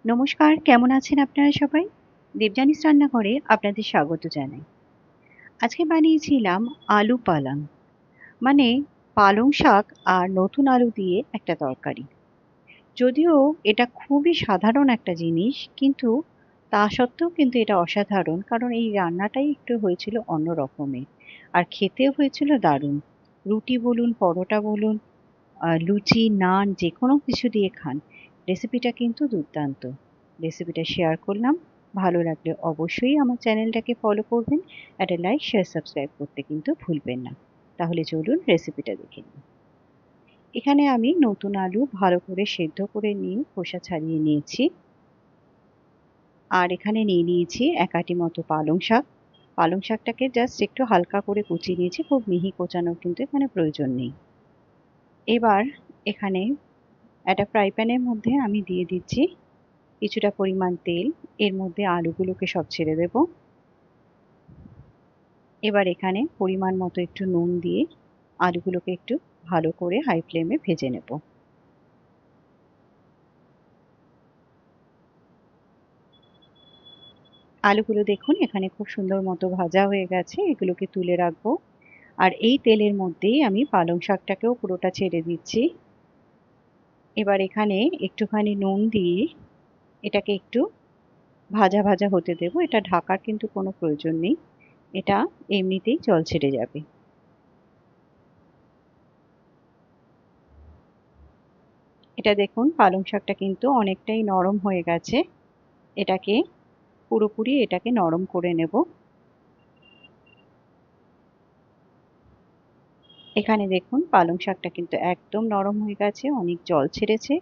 নমস্কার, কেমন আছেন আপনারা সবাই? দেবযানীস রান্নাঘরে আপনাদের স্বাগত জানাই। আজকে বানিয়েছিলাম আলু পালাং, মানে পালং শাক আর নতুন আলু দিয়ে একটা তরকারি। যদিও এটা খুবই সাধারণ একটা জিনিস, কিন্তু তা সত্ত্বেও কিন্তু এটা অসাধারণ, কারণ এই রান্নাটাই একটু হয়েছিল অন্য রকমের। আর খেতেও হয়েছিল দারুণ। রুটি বলুন, পরোটা বলুন, লুচি, নান যেকোনো কিছু দিয়ে খান। রেসিপিটা কিন্তু দুর্দান্ত। রেসিপিটা শেয়ার করলাম। ভালো লাগলে অবশ্যই আমার চ্যানেলটাকে ফলো করবেন। একটা লাইক, শেয়ার, সাবস্ক্রাইব করতে কিন্তু ভুলবেন না। তাহলে চলুন রেসিপিটা দেখে নিই। এখানে আমি নতুন আলু ভালো করে সেদ্ধ করে নিয়ে খোসা ছাড়িয়ে নিয়েছি। আর এখানে নিয়ে নিয়েছি ১ আঁটি মতো পালং শাক। পালং শাকটাকে জাস্ট একটু হালকা করে কুচিয়ে নিয়েছি, খুব মিহি কোচানোর কিন্তু এখানে প্রয়োজন নেই। এবার এখানে একটা ফ্রাই প্যানের মধ্যে আমি দিয়ে দিচ্ছি কিছুটা পরিমাণ তেল। এর মধ্যে আলুগুলোকে সব ছেড়ে দেব। এবার এখানে পরিমাণ মতো একটু নুন দিয়ে আলুগুলোকে একটু ভালো করে হাই ফ্লেমে ভেজে নেব। আলুগুলো দেখুন এখানে খুব সুন্দর মতো ভাজা হয়ে গেছে, এগুলোকে তুলে রাখবো। আর এই তেলের মধ্যেই আমি পালং শাকটাকেও পুরোটা ছেড়ে দিচ্ছি। এবার এখানে একটুখানি নুন দিয়ে এটাকে একটু ভাজা ভাজা হতে দেব। এটা ঢাকার কিন্তু কোনো প্রয়োজন নেই, এটা এমনিতেই জল ছেড়ে যাবে। এটা দেখুন পালং শাকটা কিন্তু অনেকটাই নরম হয়ে গেছে। এটাকে পুরোপুরি নরম করে নেব। এখানে দেখুন পালং শাকটা কিন্তু একদম নরম হয়ে গেছে, অনেক জল ছেড়েছে।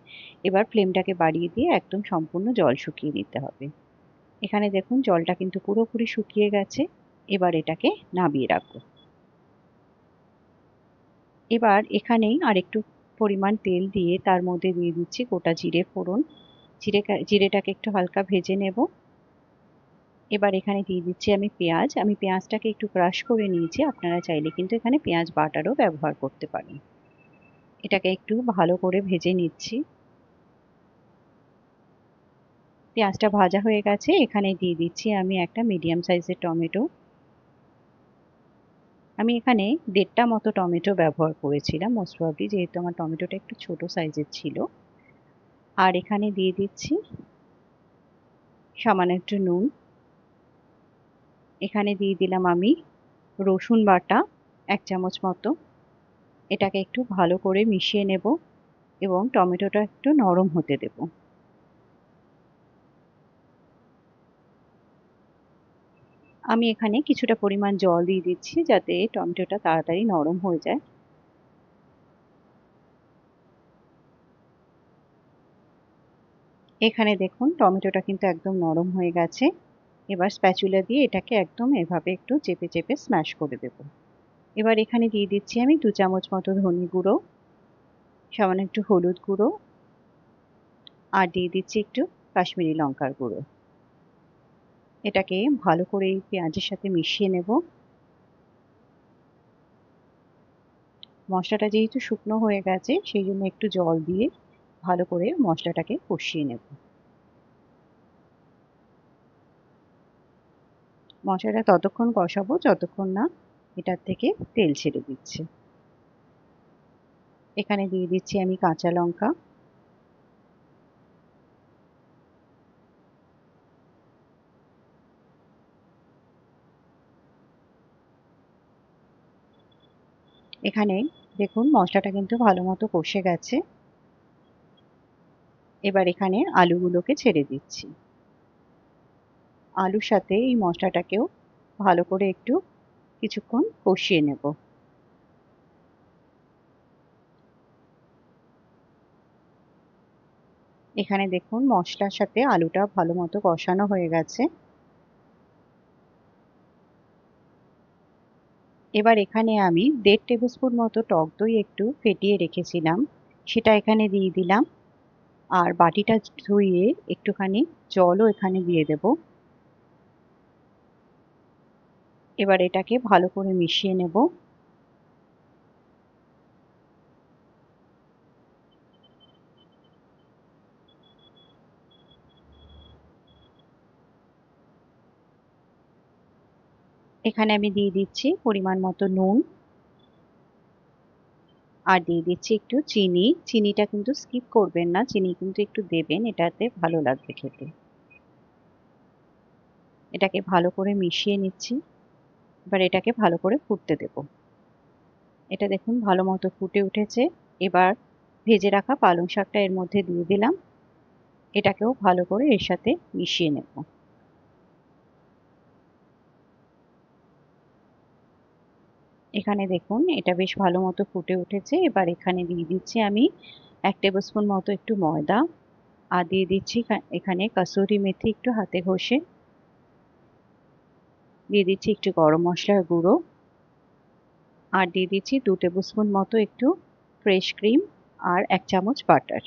এবার ফ্লেমটাকে বাড়িয়ে দিয়ে একদম সম্পূর্ণ জল শুকিয়ে নিতে হবে। এখানে দেখুন জলটা কিন্তু পুরোপুরি শুকিয়ে গেছে। এবার এটাকে নামিয়ে রাখবো। এবার এখানেই আরেকটু পরিমাণ তেল দিয়ে তার মধ্যে দিয়ে দিচ্ছি গোটা জিরে ফোড়ন। জিরেটাকে একটু হালকা ভেজে নেব। এবার এখানে দিয়ে দিচ্ছি আমি পেঁয়াজ। আমি পেঁয়াজটাকে একটু ক্রাশ করে নিয়েছি। আপনারা চাইলে কিন্তু এখানে পেঁয়াজ বাটারও ব্যবহার করতে পারেন। এটাকে একটু ভালো করে ভেজে নিচ্ছি। পেঁয়াজটা ভাজা হয়ে গেছে। এখানে দিয়ে দিচ্ছি আমি একটা মিডিয়াম সাইজের টমেটো। আমি এখানে ১.৫ টা মতো টমেটো ব্যবহার করেছিলাম মোস্ট প্রবাবলি, যেহেতু আমার টমেটোটা একটু ছোট সাইজের ছিল। আর এখানে দিয়ে দিচ্ছি সামান্য একটু নুন। এখানে দিয়ে দিলাম আমি রসুন বাটা ১ চামচ মতো। এটাকে একটু ভালো করে মিশিয়ে নেব এবং টমেটোটা একটু নরম হতে দেব। আমি এখানে কিছুটা পরিমাণ জল দিয়ে দিচ্ছি যাতে টমেটোটা তাড়াতাড়ি নরম হয়ে যায়। এখানে দেখুন টমেটোটা কিন্তু একদম নরম হয়ে গেছে। এবার স্প্যাচুলা দিয়ে এটাকে একদম এভাবে একটু চেপে চেপে স্ম্যাশ করে দেব। এবার এখানে দিয়ে দিচ্ছি আমি ২ চামচ মতো ধনে গুঁড়ো, সামান্য একটু হলুদ গুঁড়ো আর দিয়ে দিচ্ছি একটু কাশ্মীরি লঙ্কার গুঁড়ো। এটাকে ভালো করে এই পেঁয়াজের সাথে মিশিয়ে নেব। মশলাটা যেহেতু শুকনো হয়ে গেছে সেই জন্য একটু জল দিয়ে ভালো করে মশলাটাকে কষিয়ে নেব। মশলাটা ততক্ষণ কষাবো যতক্ষণ না এটার থেকে তেল ছেড়ে দিচ্ছে। এখানে দিয়ে দিচ্ছি আমি কাঁচা লঙ্কা। এখানে দেখুন মশলাটা কিন্তু ভালো মতো কষে গেছে। এবার এখানে আলুগুলোকে ছেড়ে দিচ্ছি। আলুর সাথে এই মশলাটাকেও ভালো করে একটু কিছুক্ষণ কষিয়ে নেব। এখানে দেখুন মশলার সাথে আলুটা ভালো মতো কষানো হয়ে গেছে। এবার এখানে আমি ১.৫ টেবিল স্পুন মতো টক দই একটু ফেটিয়ে রেখেছিলাম, সেটা এখানে দিয়ে দিলাম। আর বাটিটা ধুয়ে একটুখানি জলও এখানে দিয়ে দেব। এবার এটাকে ভালো করে মিশিয়ে নেব। এখানে আমি দিয়ে দিচ্ছি পরিমাণ মতো নুন, আর দিয়ে দিচ্ছি একটু চিনি। চিনিটা কিন্তু স্কিপ করবেন না, চিনি কিন্তু একটু দেবেন, এটাতে ভালো লাগবে খেতে। এটাকে ভালো করে মিশিয়ে নিচ্ছি। এবার এটাকে ভালো করে ফুটতে দেব। এটা দেখুন ভালো মতো ফুটে উঠেছে। এবার ভেজে রাখা পালং শাকটা এর মধ্যে দিয়ে দিলাম। এটাকেও ভালো করে এর সাথে মিশিয়ে নেব। এখানে দেখুন এটা বেশ ভালো মতো ফুটে উঠেছে। এবার এখানে দিয়ে দিচ্ছি আমি 1 টেবিল স্পুন মতো একটু ময়দা, আর দিয়ে দিচ্ছি এখানে কাসুরি মেথি একটু হাতে ঘষে, দিয়ে দিচ্ছি একটু গরম মশলার গুঁড়ো, আর দিয়ে দিচ্ছি 2 টেবিল স্পুন মতো একটু ফ্রেশ ক্রিম, আর 1 চামচ বাটার।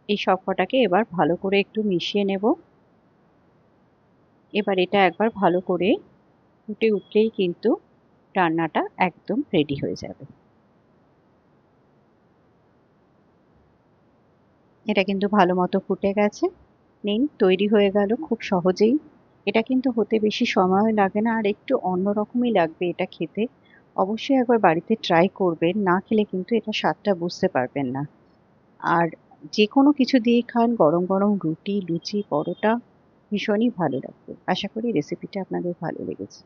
এই সব কটাকে এবার ভালো করে একটু মিশিয়ে নেব। এবার এটা একবার ভালো করে ফুটে উঠলেই কিন্তু রান্নাটা একদম রেডি হয়ে যাবে। এটা কিন্তু ভালো মতো ফুটে গেছে। নিন, তৈরি হয়ে গেল খুব সহজেই। এটা কিন্তু হতে বেশি সময়ও লাগে না, আর একটু অন্যরকমই লাগবে এটা খেতে। অবশ্যই একবার বাড়িতে ট্রাই করবেন, না খেলে কিন্তু এটা স্বাদটা বুঝতে পারবেন না। আর যেকোনো কিছু দিয়েই খান, গরম গরম রুটি, লুচি, পরোটা, ভীষণই ভালো লাগবে। আশা করি রেসিপিটা আপনাদের ভালো লেগেছে।